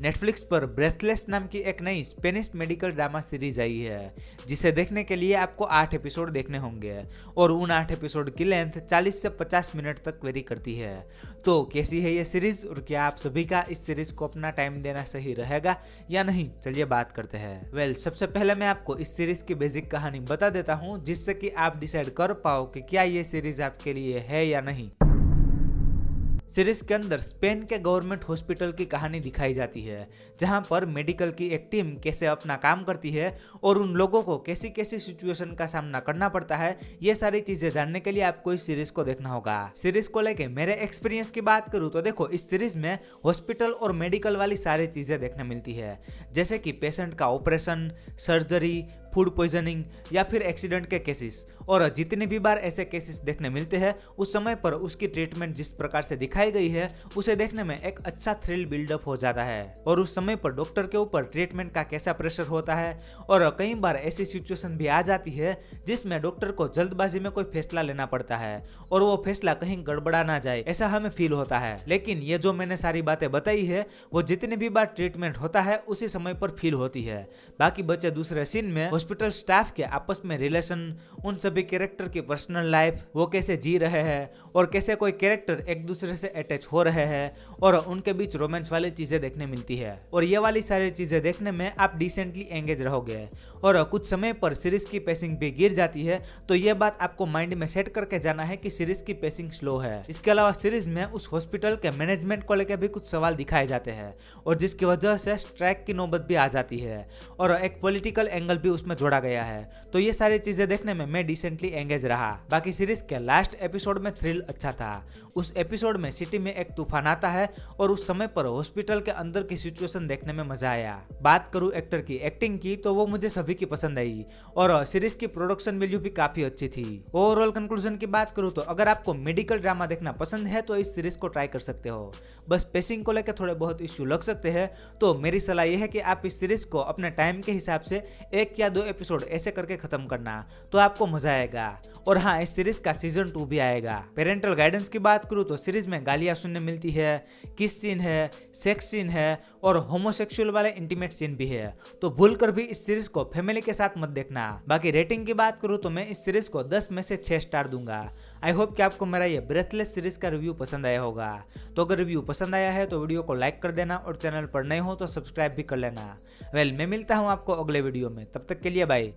Netflix पर breathless नाम की एक नई स्पेनिश मेडिकल ड्रामा सीरीज आई है, जिसे देखने के लिए आपको 8 एपिसोड देखने होंगे और उन 8 एपिसोड की लेंथ 40 से 50 मिनट तक वेरी करती है। तो कैसी है ये सीरीज और क्या आप सभी का इस सीरीज को अपना टाइम देना सही रहेगा या नहीं, चलिए बात करते हैं। सबसे पहले मैं आपको इस सीरीज की बेसिक कहानी बता देता हूँ, जिससे कि आप डिसाइड कर पाओ कि क्या ये सीरीज आपके लिए है या नहीं। सीरीज के अंदर स्पेन के गवर्नमेंट हॉस्पिटल की कहानी दिखाई जाती है, जहां पर मेडिकल की एक टीम कैसे अपना काम करती है और उन लोगों को कैसी कैसी सिचुएशन का सामना करना पड़ता है। ये सारी चीजें जानने के लिए आपको इस सीरीज को देखना होगा। सीरीज को लेके मेरे एक्सपीरियंस की बात करूँ तो देखो, इस सीरीज में हॉस्पिटल और मेडिकल वाली सारी चीजें देखने मिलती है, जैसे कि पेशेंट का ऑपरेशन, सर्जरी, फूड पॉइजनिंग या फिर एक्सीडेंट के केसेस। और जितनी भी बार ऐसे केसेस देखने मिलते हैं, उस समय पर उसकी ट्रीटमेंट जिस प्रकार से दिखाई गई है, उसे देखने में एक अच्छा थ्रिल बिल्डअप हो जाता है। और उस समय पर डॉक्टर के ऊपर ट्रीटमेंट का कैसा प्रेशर होता है, और कई बार ऐसी सिचुएशन भी आ जाती है जिसमें डॉक्टर को जल्दबाजी में कोई फैसला लेना पड़ता है और वो फैसला कहीं गड़बड़ा ना जाए, ऐसा हमें फील होता है। लेकिन ये जो मैंने सारी बातें बताई है, वो जितनी भी बार ट्रीटमेंट होता है उसी समय पर फील होती है। बाकी बचे दूसरे सीन में हॉस्पिटल स्टाफ के आपस में रिलेशन, उन सभी कैरेक्टर की पर्सनल लाइफ, वो कैसे जी रहे हैं और कैसे कोई कैरेक्टर एक दूसरे से अटैच हो रहे हैं और उनके बीच रोमांस वाली चीजें देखने मिलती है। और ये वाली सारी चीजें देखने में आप डिसेंटली एंगेज रहोगे। और कुछ समय पर सीरीज की पेसिंग भी गिर जाती है, तो ये बात आपको माइंड में सेट करके जाना है कि सीरीज की पेसिंग स्लो है। इसके अलावा सीरीज में उस हॉस्पिटल के मैनेजमेंट को लेकर भी कुछ सवाल दिखाए जाते हैं और जिसकी वजह से स्ट्राइक की नौबत भी आ जाती है और एक पॉलिटिकल एंगल भी उसमें जोड़ा गया है। तो ये सारी चीजें देखने में मैं डिसेंटली एंगेज रहा। बाकी सीरीज के लास्ट एपिसोड में थ्रिल अच्छा था। उस एपिसोड में सिटी में एक तूफान आता है और उस समय पर हॉस्पिटल के अंदर की सिचुएशन देखने में मजा आया। बात करूं एक्टर की एक्टिंग की, तो वो मुझे सभी की पसंद आई और सीरीज की प्रोडक्शन वैल्यू भी काफी अच्छी थी। ओवरऑल कंक्लूजन की बात करूं तो अगर आपको मेडिकल ड्रामा देखना पसंद है तो इस सीरीज को ट्राई कर सकते हो। बस पेसिंग को लेकर थोड़े बहुत इश्यू लग सकते हैं, तो मेरी सलाह यह है कि आप इस सीरीज को अपने टाइम के हिसाब से 1 या 2 एपिसोड ऐसे करके खत्म करना, तो आपको मजा आएगा। और हाँ, इस सीरीज का सीजन 2 भी आएगा। पेरेंटल गाइडेंस की बात करूँ तो सीरीज में गालियां सुनने मिलती है, किस सीन है, सेक्स सीन है और होमोसेक्सुअल वाले इंटीमेट सीन भी है, तो भूलकर भी इस सीरीज को फैमिली के साथ मत देखना। बाकी रेटिंग की बात करूँ तो मैं इस सीरीज को 10 में से 6 स्टार दूंगा। आई होप कि आपको मेरा ये ब्रेथलेस सीरीज का रिव्यू पसंद आया होगा। तो अगर रिव्यू पसंद आया है तो वीडियो को लाइक कर देना और चैनल पर नए हो तो सब्सक्राइब भी कर लेना। मैं मिलता हूँ आपको अगले वीडियो में, तब तक के लिए बाय।